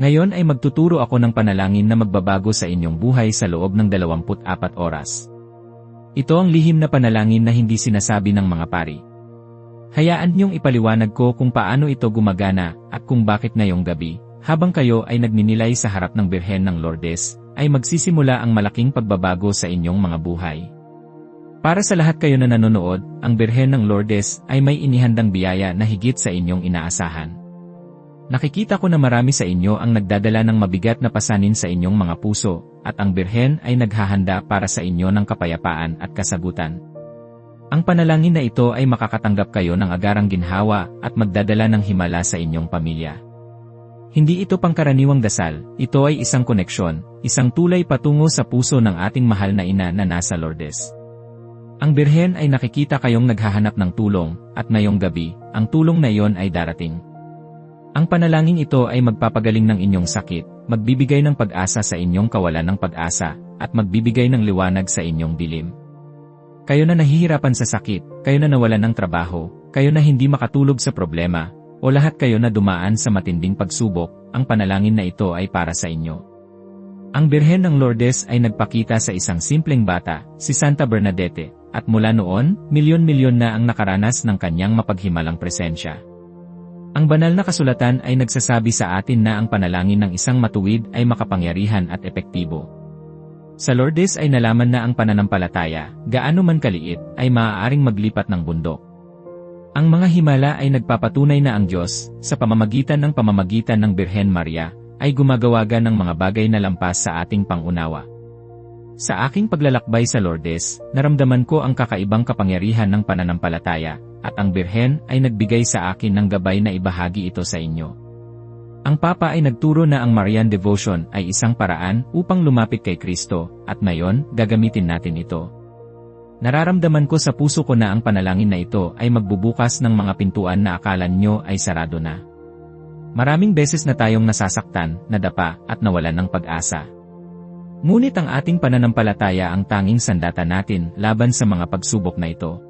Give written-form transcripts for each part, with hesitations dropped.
Ngayon ay magtuturo ako ng panalangin na magbabago sa inyong buhay sa loob ng 24 oras. Ito ang lihim na panalangin na hindi sinasabi ng mga pari. Hayaan niyong ipaliwanag ko kung paano ito gumagana at kung bakit ngayong gabi, habang kayo ay nagninilay sa harap ng Birhen ng Lourdes, ay magsisimula ang malaking pagbabago sa inyong mga buhay. Para sa lahat kayo na nanonood, ang Birhen ng Lourdes ay may inihandang biyaya na higit sa inyong inaasahan. Nakikita ko na marami sa inyo ang nagdadala ng mabigat na pasanin sa inyong mga puso, at ang Birhen ay naghahanda para sa inyo ng kapayapaan at kasagutan. Ang panalangin na ito ay makakatanggap kayo ng agarang ginhawa at magdadala ng himala sa inyong pamilya. Hindi ito pangkaraniwang dasal, ito ay isang koneksyon, isang tulay patungo sa puso ng ating mahal na ina na nasa Lourdes. Ang Birhen ay nakikita kayong naghahanap ng tulong, at ngayong gabi, ang tulong na iyon ay darating. Ang panalangin ito ay magpapagaling ng inyong sakit, magbibigay ng pag-asa sa inyong kawalan ng pag-asa, at magbibigay ng liwanag sa inyong dilim. Kayo na nahihirapan sa sakit, kayo na nawalan ng trabaho, kayo na hindi makatulog sa problema, o lahat kayo na dumaan sa matinding pagsubok, ang panalangin na ito ay para sa inyo. Ang Birhen ng Lourdes ay nagpakita sa isang simpleng bata, si Santa Bernadette, at mula noon, milyon-milyon na ang nakaranas ng kanyang mapaghimalang presensya. Ang banal na kasulatan ay nagsasabi sa atin na ang panalangin ng isang matuwid ay makapangyarihan at epektibo. Sa Lourdes ay nalaman na ang pananampalataya, gaano man kaliit, ay maaaring maglipat ng bundok. Ang mga himala ay nagpapatunay na ang Diyos, sa pamamagitan ng Birhen Maria, ay gumagawaga ng mga bagay na lampas sa ating pangunawa. Sa aking paglalakbay sa Lourdes, naramdaman ko ang kakaibang kapangyarihan ng pananampalataya, at ang Birhen ay nagbigay sa akin ng gabay na ibahagi ito sa inyo. Ang Papa ay nagturo na ang Marian Devotion ay isang paraan upang lumapit kay Kristo, at ngayon, gagamitin natin ito. Nararamdaman ko sa puso ko na ang panalangin na ito ay magbubukas ng mga pintuan na akala nyo ay sarado na. Maraming beses na tayong nasasaktan, nadapa, at nawalan ng pag-asa. Ngunit ang ating pananampalataya ang tanging sandata natin laban sa mga pagsubok na ito.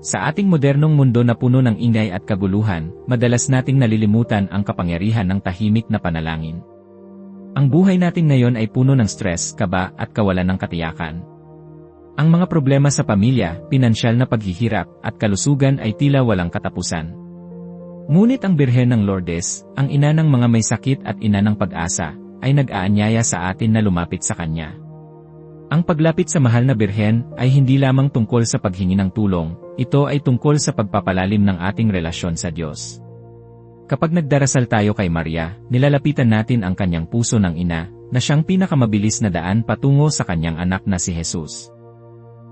Sa ating modernong mundo na puno ng ingay at kaguluhan, madalas nating nalilimutan ang kapangyarihan ng tahimik na panalangin. Ang buhay natin ngayon ay puno ng stress, kaba, at kawalan ng katiyakan. Ang mga problema sa pamilya, pinansyal na paghihirap, at kalusugan ay tila walang katapusan. Ngunit ang Birhen ng Lourdes, ang ina ng mga may sakit at ina ng pag-asa, ay nag-aanyaya sa atin na lumapit sa Kanya. Ang paglapit sa mahal na Birhen ay hindi lamang tungkol sa paghingi ng tulong, ito ay tungkol sa pagpapalalim ng ating relasyon sa Diyos. Kapag nagdarasal tayo kay Maria, nilalapitan natin ang kanyang puso ng ina, na siyang pinakamabilis na daan patungo sa kanyang anak na si Jesus.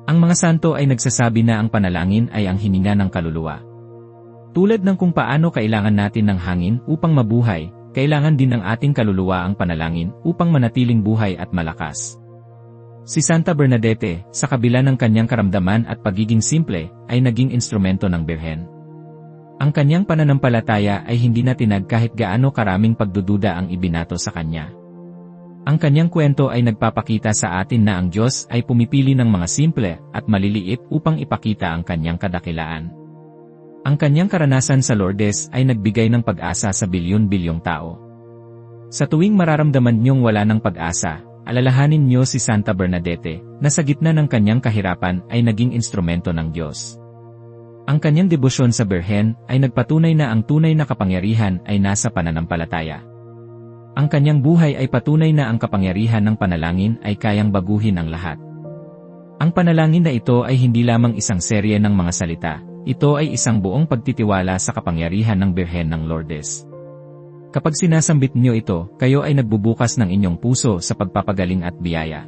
Ang mga santo ay nagsasabi na ang panalangin ay ang hininga ng kaluluwa. Tulad ng kung paano kailangan natin ng hangin upang mabuhay, kailangan din ng ating kaluluwa ang panalangin upang manatiling buhay at malakas. Si Santa Bernadette, sa kabila ng kanyang karamdaman at pagiging simple, ay naging instrumento ng Birhen. Ang kanyang pananampalataya ay hindi na tinag kahit gaano karaming pagdududa ang ibinato sa kanya. Ang kanyang kwento ay nagpapakita sa atin na ang Diyos ay pumipili ng mga simple at maliliit upang ipakita ang kanyang kadakilaan. Ang kanyang karanasan sa Lourdes ay nagbigay ng pag-asa sa bilyon-bilyong tao. Sa tuwing mararamdaman niyong wala ng pag-asa, alalahanin niyo si Santa Bernadette, na sa gitna ng kanyang kahirapan ay naging instrumento ng Diyos. Ang kanyang debosyon sa Birhen ay nagpatunay na ang tunay na kapangyarihan ay nasa pananampalataya. Ang kanyang buhay ay patunay na ang kapangyarihan ng panalangin ay kayang baguhin ang lahat. Ang panalangin na ito ay hindi lamang isang serye ng mga salita, ito ay isang buong pagtitiwala sa kapangyarihan ng Birhen ng Lourdes. Kapag sinasambit niyo ito, kayo ay nagbubukas ng inyong puso sa pagpapagaling at biyaya.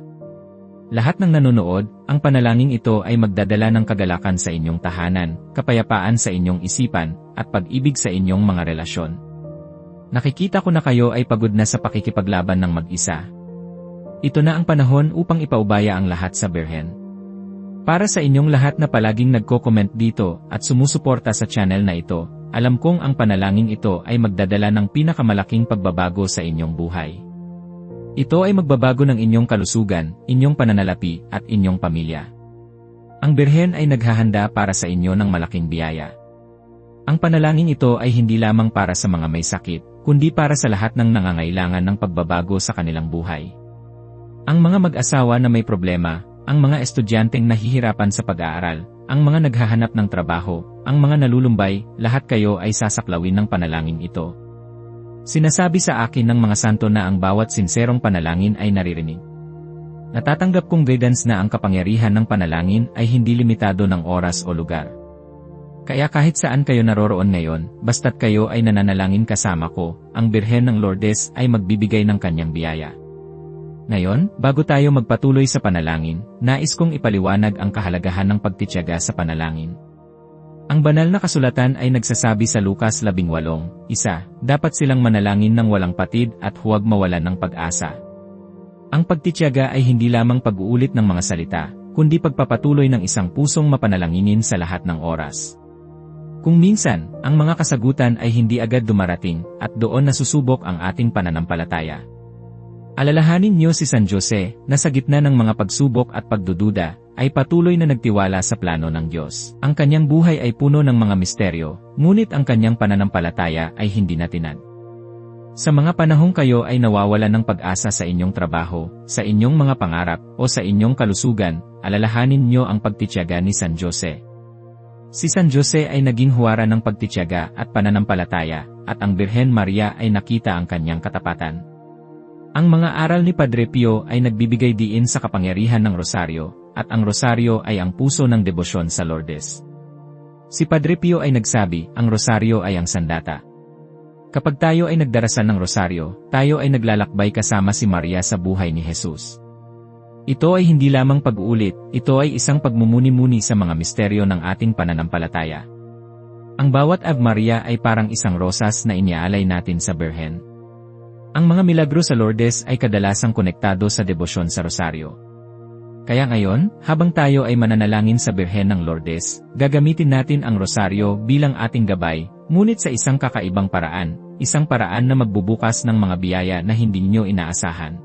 Lahat ng nanonood, ang panalangin ito ay magdadala ng kagalakan sa inyong tahanan, kapayapaan sa inyong isipan, at pag-ibig sa inyong mga relasyon. Nakikita ko na kayo ay pagod na sa pakikipaglaban ng mag-isa. Ito na ang panahon upang ipaubaya ang lahat sa Birhen. Para sa inyong lahat na palaging nagko-comment dito at sumusuporta sa channel na ito, alam kong ang panalangin ito ay magdadala ng pinakamalaking pagbabago sa inyong buhay. Ito ay magbabago ng inyong kalusugan, inyong pananalapi, at inyong pamilya. Ang Birhen ay naghahanda para sa inyo ng malaking biyaya. Ang panalangin ito ay hindi lamang para sa mga may sakit, kundi para sa lahat ng nangangailangan ng pagbabago sa kanilang buhay. Ang mga mag-asawa na may problema, ang mga estudyanteng nahihirapan sa pag-aaral, ang mga naghahanap ng trabaho, ang mga nalulumbay, lahat kayo ay sasaklawin ng panalangin ito. Sinasabi sa akin ng mga santo na ang bawat sinserong panalangin ay naririnig. Natatanggap kong guidance na ang kapangyarihan ng panalangin ay hindi limitado ng oras o lugar. Kaya kahit saan kayo naroroon ngayon, basta't kayo ay nananalangin kasama ko, ang Birhen ng Lourdes ay magbibigay ng kanyang biyaya. Ngayon, bago tayo magpatuloy sa panalangin, nais kong ipaliwanag ang kahalagahan ng pagtitiyaga sa panalangin. Ang banal na kasulatan ay nagsasabi sa Lucas 18:1, dapat silang manalangin ng walang patid at huwag mawalan ng pag-asa. Ang pagtitiyaga ay hindi lamang pag-uulit ng mga salita, kundi pagpapatuloy ng isang pusong mapanalanginin sa lahat ng oras. Kung minsan, ang mga kasagutan ay hindi agad dumarating, at doon nasusubok ang ating pananampalataya. Alalahanin niyo si San Jose, na sa gitna ng mga pagsubok at pagdududa, ay patuloy na nagtiwala sa plano ng Diyos. Ang kanyang buhay ay puno ng mga misteryo, ngunit ang kanyang pananampalataya ay hindi natinag. Sa mga panahong kayo ay nawawalan ng pag-asa sa inyong trabaho, sa inyong mga pangarap, o sa inyong kalusugan, alalahanin niyo ang pagtitiyaga ni San Jose. Si San Jose ay naging huwara ng pagtitiyaga at pananampalataya, at ang Birhen Maria ay nakita ang kanyang katapatan. Ang mga aral ni Padre Pio ay nagbibigay diin sa kapangyarihan ng rosaryo, at ang rosaryo ay ang puso ng debosyon sa Lourdes. Si Padre Pio ay nagsabi, ang rosaryo ay ang sandata. Kapag tayo ay nagdarasal ng rosaryo, tayo ay naglalakbay kasama si Maria sa buhay ni Jesus. Ito ay hindi lamang pag-uulit, ito ay isang pagmumuni-muni sa mga misteryo ng ating pananampalataya. Ang bawat Ave Maria ay parang isang rosas na iniaalay natin sa Birhen. Ang mga milagro sa Lourdes ay kadalasang konektado sa debosyon sa rosaryo. Kaya ngayon, habang tayo ay mananalangin sa Birhen ng Lourdes, gagamitin natin ang rosaryo bilang ating gabay, ngunit sa isang kakaibang paraan, isang paraan na magbubukas ng mga biyaya na hindi niyo inaasahan.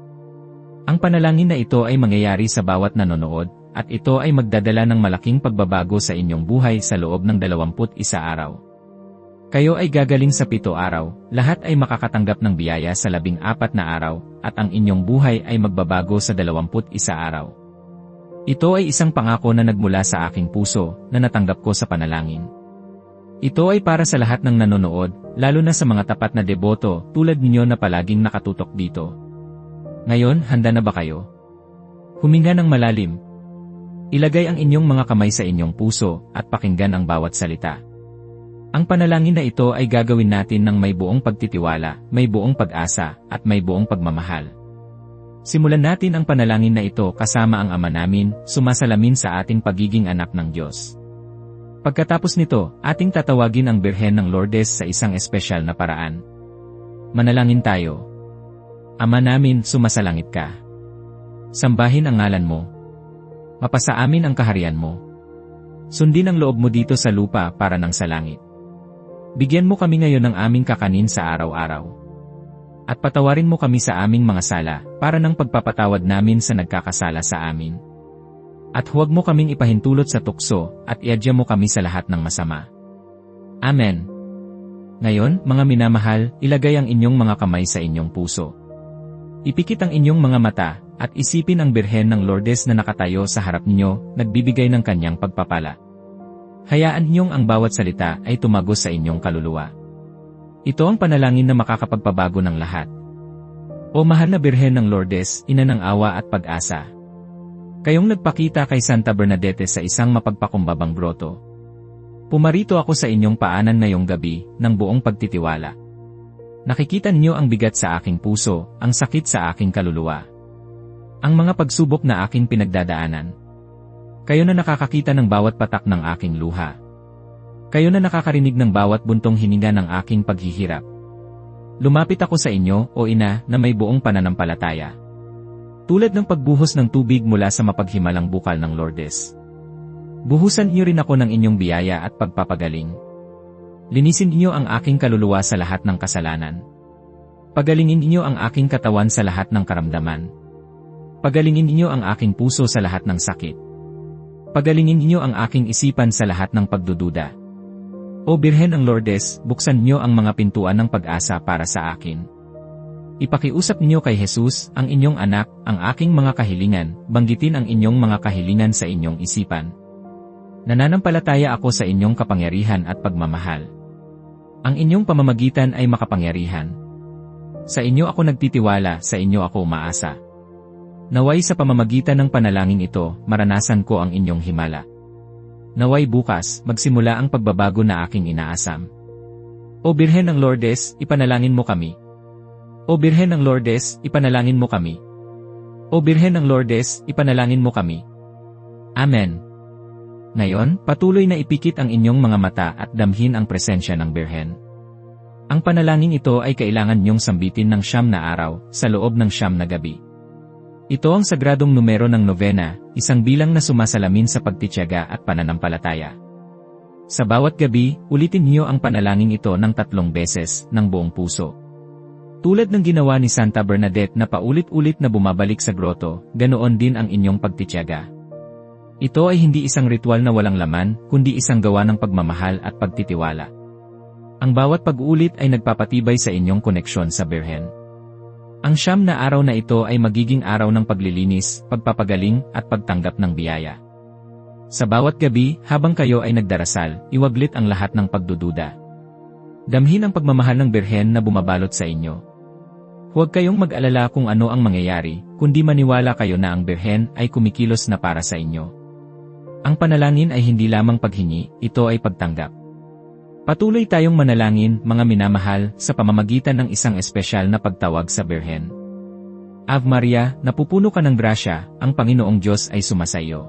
Ang panalangin na ito ay mangyayari sa bawat nanonood, at ito ay magdadala ng malaking pagbabago sa inyong buhay sa loob ng 21 araw. Kayo ay gagaling sa 7 araw, lahat ay makakatanggap ng biyaya sa 14 na araw, at ang inyong buhay ay magbabago sa 21 araw. Ito ay isang pangako na nagmula sa aking puso, na natanggap ko sa panalangin. Ito ay para sa lahat ng nanonood, lalo na sa mga tapat na deboto, tulad ninyo na palaging nakatutok dito. Ngayon, handa na ba kayo? Huminga ng malalim. Ilagay ang inyong mga kamay sa inyong puso, at pakinggan ang bawat salita. Ang panalangin na ito ay gagawin natin ng may buong pagtitiwala, may buong pag-asa, at may buong pagmamahal. Simulan natin ang panalangin na ito kasama ang Ama namin, sumasalamin sa ating pagiging anak ng Diyos. Pagkatapos nito, ating tatawagin ang Birhen ng Lourdes sa isang espesyal na paraan. Manalangin tayo. Ama namin, sumasalangit ka. Sambahin ang ngalan mo. Mapasa amin ang kaharian mo. Sundin ang loob mo dito sa lupa para nang sa langit. Bigyan mo kami ngayon ng aming kakanin sa araw-araw. At patawarin mo kami sa aming mga sala, para ng pagpapatawad namin sa nagkakasala sa amin. At huwag mo kaming ipahintulot sa tukso, at iadya mo kami sa lahat ng masama. Amen. Ngayon, mga minamahal, ilagay ang inyong mga kamay sa inyong puso. Ipikit ang inyong mga mata, at isipin ang Birhen ng Lourdes na nakatayo sa harap ninyo, nagbibigay ng kanyang pagpapala. Hayaan niyong ang bawat salita ay tumagos sa inyong kaluluwa. Ito ang panalangin na makakapagpabago ng lahat. O mahal na Birhen ng Lourdes, ina ng awa at pag-asa. Kayong nagpakita kay Santa Bernadette sa isang mapagpakumbabang groto. Pumarito ako sa inyong paanan ngayong gabi, ng buong pagtitiwala. Nakikita niyo ang bigat sa aking puso, ang sakit sa aking kaluluwa. Ang mga pagsubok na aking pinagdadaanan. Kayo na nakakakita ng bawat patak ng aking luha. Kayo na nakakarinig ng bawat buntong hininga ng aking paghihirap. Lumapit ako sa inyo, o Ina, na may buong pananampalataya. Tulad ng pagbuhos ng tubig mula sa mapaghimalang bukal ng Lourdes. Buhusan niyo rin ako ng inyong biyaya at pagpapagaling. Linisin niyo ang aking kaluluwa sa lahat ng kasalanan. Pagalingin niyo ang aking katawan sa lahat ng karamdaman. Pagalingin niyo ang aking puso sa lahat ng sakit. Pagalingin niyo ang aking isipan sa lahat ng pagdududa. O Birhen ng Lourdes, buksan niyo ang mga pintuan ng pag-asa para sa akin. Ipakiusap niyo kay Jesus, ang inyong anak, ang aking mga kahilingan, banggitin ang inyong mga kahilingan sa inyong isipan. Nananampalataya ako sa inyong kapangyarihan at pagmamahal. Ang inyong pamamagitan ay makapangyarihan. Sa inyo ako nagtitiwala, sa inyo ako umaasa. Naway sa pamamagitan ng panalangin ito, maranasan ko ang inyong himala. Naway bukas, magsimula ang pagbabago na aking inaasam. O Birhen ng Lourdes, ipanalangin mo kami. O Birhen ng Lourdes, ipanalangin mo kami. O Birhen ng Lourdes, ipanalangin mo kami. Amen. Ngayon, patuloy na ipikit ang inyong mga mata at damhin ang presensya ng Birhen. Ang panalangin ito ay kailangan niyong sambitin ng 9 na araw, sa loob ng 9 na gabi. Ito ang sagradong numero ng novena, isang bilang na sumasalamin sa pagtitiyaga at pananampalataya. Sa bawat gabi, ulitin niyo ang panalangin ito ng 3 beses, ng buong puso. Tulad ng ginawa ni Santa Bernadette na paulit-ulit na bumabalik sa groto, ganoon din ang inyong pagtitiyaga. Ito ay hindi isang ritual na walang laman, kundi isang gawa ng pagmamahal at pagtitiwala. Ang bawat pag-ulit ay nagpapatibay sa inyong koneksyon sa Birhen. Ang 9 na araw na ito ay magiging araw ng paglilinis, pagpapagaling, at pagtanggap ng biyaya. Sa bawat gabi, habang kayo ay nagdarasal, iwaglit ang lahat ng pagdududa. Damhin ang pagmamahal ng Birhen na bumabalot sa inyo. Huwag kayong mag-alala kung ano ang mangyayari, kundi maniwala kayo na ang Birhen ay kumikilos na para sa inyo. Ang panalangin ay hindi lamang paghingi, ito ay pagtanggap. Patuloy tayong manalangin, mga minamahal, sa pamamagitan ng isang espesyal na pagtawag sa Birhen. Ave Maria, napupuno ka ng grasya, ang Panginoong Diyos ay sumasayo.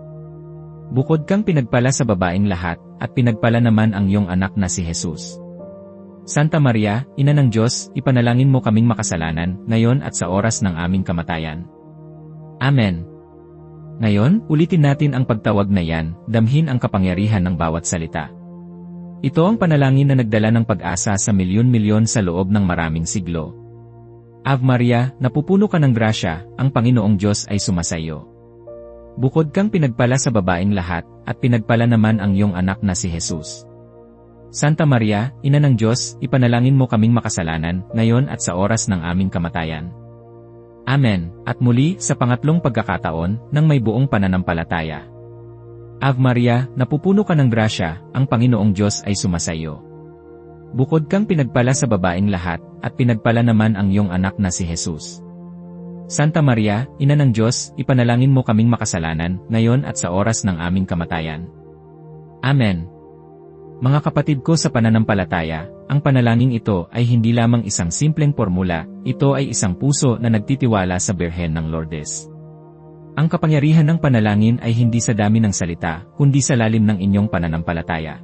Bukod kang pinagpala sa babaeng lahat, at pinagpala naman ang iyong anak na si Jesus. Santa Maria, Ina ng Diyos, ipanalangin mo kaming makasalanan, ngayon at sa oras ng aming kamatayan. Amen. Ngayon, ulitin natin ang pagtawag na yan, damhin ang kapangyarihan ng bawat salita. Ito ang panalangin na nagdala ng pag-asa sa milyon-milyon sa loob ng maraming siglo. Ave Maria, napupuno ka ng grasya, ang Panginoong Diyos ay sumasayo. Bukod kang pinagpala sa babaeng lahat, at pinagpala naman ang iyong anak na si Jesus. Santa Maria, Ina ng Diyos, ipanalangin mo kaming makasalanan, ngayon at sa oras ng aming kamatayan. Amen. At muli, sa pangatlong pagkakataon, ng may buong pananampalataya. Ave Maria, napupuno ka ng grasya, ang Panginoong Diyos ay sumasayo. Bukod kang pinagpala sa babaeng lahat, at pinagpala naman ang iyong anak na si Jesus. Santa Maria, Ina ng Diyos, ipanalangin mo kaming makasalanan, ngayon at sa oras ng aming kamatayan. Amen. Mga kapatid ko sa pananampalataya, ang panalangin ito ay hindi lamang isang simpleng formula, ito ay isang puso na nagtitiwala sa Birhen ng Lourdes. Ang kapangyarihan ng panalangin ay hindi sa dami ng salita, kundi sa lalim ng inyong pananampalataya.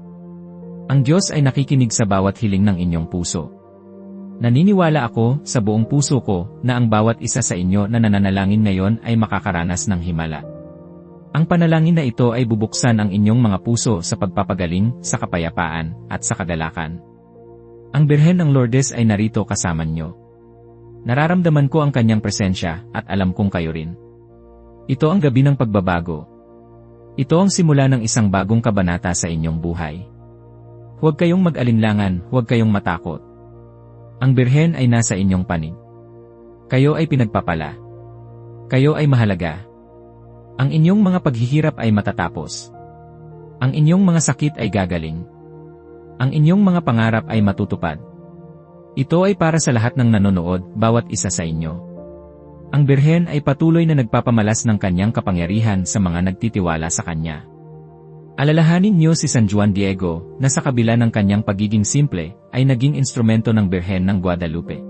Ang Diyos ay nakikinig sa bawat hiling ng inyong puso. Naniniwala ako, sa buong puso ko, na ang bawat isa sa inyo na nananalangin ngayon ay makakaranas ng himala. Ang panalangin na ito ay bubuksan ang inyong mga puso sa pagpapagaling, sa kapayapaan, at sa kagalakan. Ang Birhen ng Lourdes ay narito kasama nyo. Nararamdaman ko ang kanyang presensya, at alam kong kayo rin. Ito ang gabi ng pagbabago. Ito ang simula ng isang bagong kabanata sa inyong buhay. Huwag kayong mag-alinlangan, huwag kayong matakot. Ang Birhen ay nasa inyong panig. Kayo ay pinagpapala. Kayo ay mahalaga. Ang inyong mga paghihirap ay matatapos. Ang inyong mga sakit ay gagaling. Ang inyong mga pangarap ay matutupad. Ito ay para sa lahat ng nanonood, bawat isa sa inyo. Ang Birhen ay patuloy na nagpapamalas ng kanyang kapangyarihan sa mga nagtitiwala sa kanya. Alalahanin niyo si San Juan Diego, na sa kabila ng kanyang pagiging simple, ay naging instrumento ng Birhen ng Guadalupe.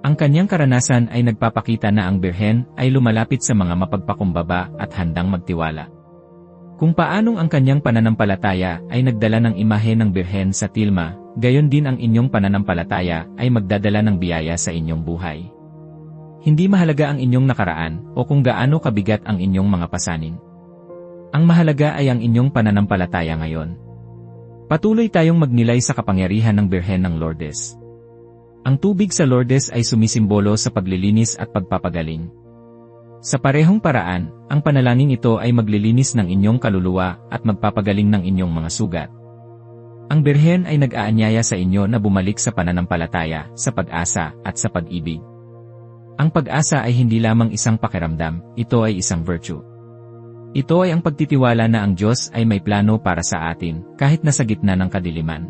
Ang kanyang karanasan ay nagpapakita na ang Birhen ay lumalapit sa mga mapagpakumbaba at handang magtiwala. Kung paanong ang kanyang pananampalataya ay nagdala ng imahe ng Birhen sa tilma, gayon din ang inyong pananampalataya ay magdadala ng biyaya sa inyong buhay. Hindi mahalaga ang inyong nakaraan o kung gaano kabigat ang inyong mga pasanin. Ang mahalaga ay ang inyong pananampalataya ngayon. Patuloy tayong magnilay sa kapangyarihan ng Birhen ng Lourdes. Ang tubig sa Lourdes ay sumisimbolo sa paglilinis at pagpapagaling. Sa parehong paraan, ang panalangin ito ay maglilinis ng inyong kaluluwa at magpapagaling ng inyong mga sugat. Ang Birhen ay nag-aanyaya sa inyo na bumalik sa pananampalataya, sa pag-asa, at sa pag-ibig. Ang pag-asa ay hindi lamang isang pakiramdam, ito ay isang virtue. Ito ay ang pagtitiwala na ang Diyos ay may plano para sa atin, kahit nasa gitna ng kadiliman.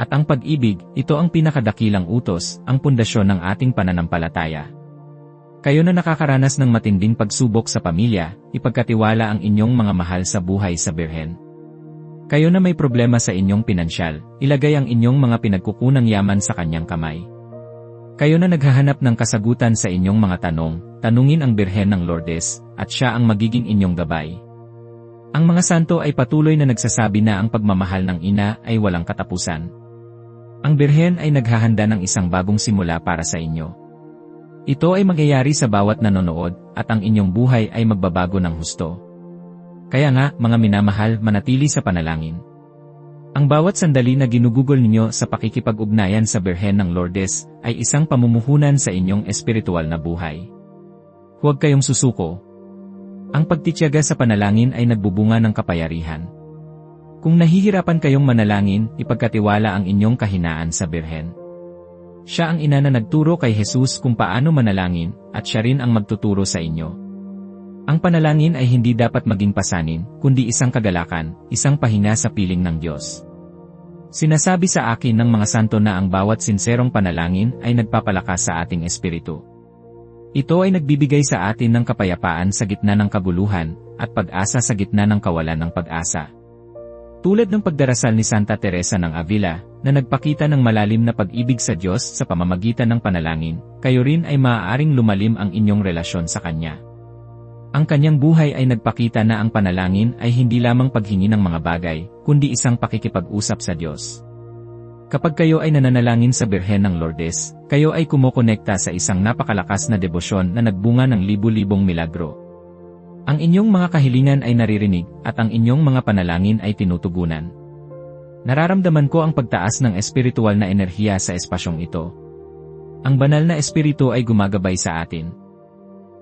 At ang pag-ibig, ito ang pinakadakilang utos, ang pundasyon ng ating pananampalataya. Kayo na nakakaranas ng matinding pagsubok sa pamilya, ipagkatiwala ang inyong mga mahal sa buhay sa Birhen. Kayo na may problema sa inyong pinansyal, ilagay ang inyong mga pinagkukunang yaman sa kanyang kamay. Kayo na naghahanap ng kasagutan sa inyong mga tanong, tanungin ang Birhen ng Lourdes, at siya ang magiging inyong gabay. Ang mga santo ay patuloy na nagsasabi na ang pagmamahal ng ina ay walang katapusan. Ang Birhen ay naghahanda ng isang bagong simula para sa inyo. Ito ay mangyayari sa bawat nanonood, at ang inyong buhay ay magbabago ng husto. Kaya nga, mga minamahal, manatili sa panalangin. Ang bawat sandali na ginugugol ninyo sa pakikipag-ugnayan sa Birhen ng Lourdes ay isang pamumuhunan sa inyong espiritual na buhay. Huwag kayong susuko. Ang pagtitiyaga sa panalangin ay nagbubunga ng kapayarihan. Kung nahihirapan kayong manalangin, ipagkatiwala ang inyong kahinaan sa Birhen. Siya ang ina na nagturo kay Jesus kung paano manalangin, at siya rin ang magtuturo sa inyo. Ang panalangin ay hindi dapat maging pasanin, kundi isang kagalakan, isang pahinga sa piling ng Diyos. Sinasabi sa akin ng mga santo na ang bawat sinserong panalangin ay nagpapalakas sa ating espiritu. Ito ay nagbibigay sa atin ng kapayapaan sa gitna ng kaguluhan, at pag-asa sa gitna ng kawalan ng pag-asa. Tulad ng pagdarasal ni Santa Teresa ng Avila, na nagpakita ng malalim na pag-ibig sa Diyos sa pamamagitan ng panalangin, kayo rin ay maaaring lumalim ang inyong relasyon sa Kanya. Ang kanyang buhay ay nagpakita na ang panalangin ay hindi lamang paghingi ng mga bagay, kundi isang pakikipag-usap sa Diyos. Kapag kayo ay nananalangin sa Birhen ng Lourdes, kayo ay kumokonekta sa isang napakalakas na debosyon na nagbunga ng libu-libong milagro. Ang inyong mga kahilingan ay naririnig, at ang inyong mga panalangin ay tinutugunan. Nararamdaman ko ang pagtaas ng espiritual na enerhiya sa espasyong ito. Ang banal na espiritu ay gumagabay sa atin.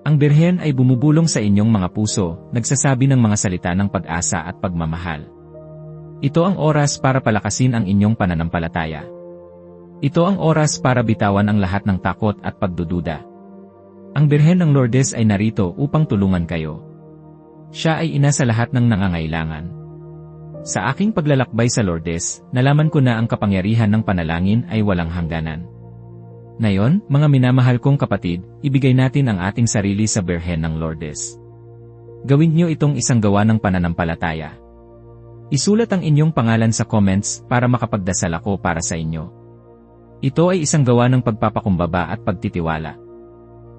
Ang Birhen ay bumubulong sa inyong mga puso, nagsasabi ng mga salita ng pag-asa at pagmamahal. Ito ang oras para palakasin ang inyong pananampalataya. Ito ang oras para bitawan ang lahat ng takot at pagdududa. Ang Birhen ng Lourdes ay narito upang tulungan kayo. Siya ay ina sa lahat ng nangangailangan. Sa aking paglalakbay sa Lourdes, nalaman ko na ang kapangyarihan ng panalangin ay walang hangganan. Ngayon, mga minamahal kong kapatid, ibigay natin ang ating sarili sa Birhen ng Lourdes. Gawin niyo itong isang gawa ng pananampalataya. Isulat ang inyong pangalan sa comments para makapagdasal ako para sa inyo. Ito ay isang gawa ng pagpapakumbaba at pagtitiwala.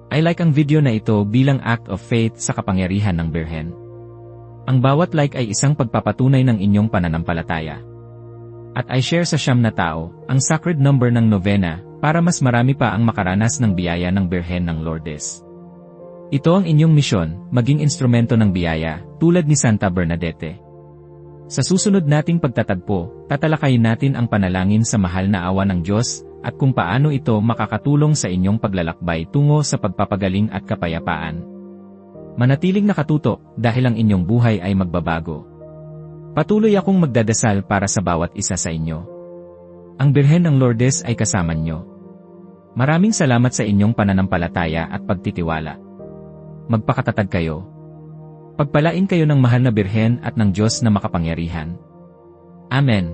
I like ang video na ito bilang act of faith sa kapangyarihan ng Birhen. Ang bawat like ay isang pagpapatunay ng inyong pananampalataya. At I share sa 9 na tao, ang sacred number ng novena, para mas marami pa ang makaranas ng biyaya ng Birhen ng Lourdes. Ito ang inyong misyon, maging instrumento ng biyaya, tulad ni Santa Bernadette. Sa susunod nating pagtatagpo, tatalakayin natin ang panalangin sa mahal na awa ng Diyos, at kung paano ito makakatulong sa inyong paglalakbay tungo sa pagpapagaling at kapayapaan. Manatiling nakatutok, dahil ang inyong buhay ay magbabago. Patuloy akong magdadasal para sa bawat isa sa inyo. Ang Birhen ng Lourdes ay kasama niyo. Maraming salamat sa inyong pananampalataya at pagtitiwala. Magpakatatag kayo. Pagpalain kayo ng mahal na Birhen at ng Diyos na makapangyarihan. Amen.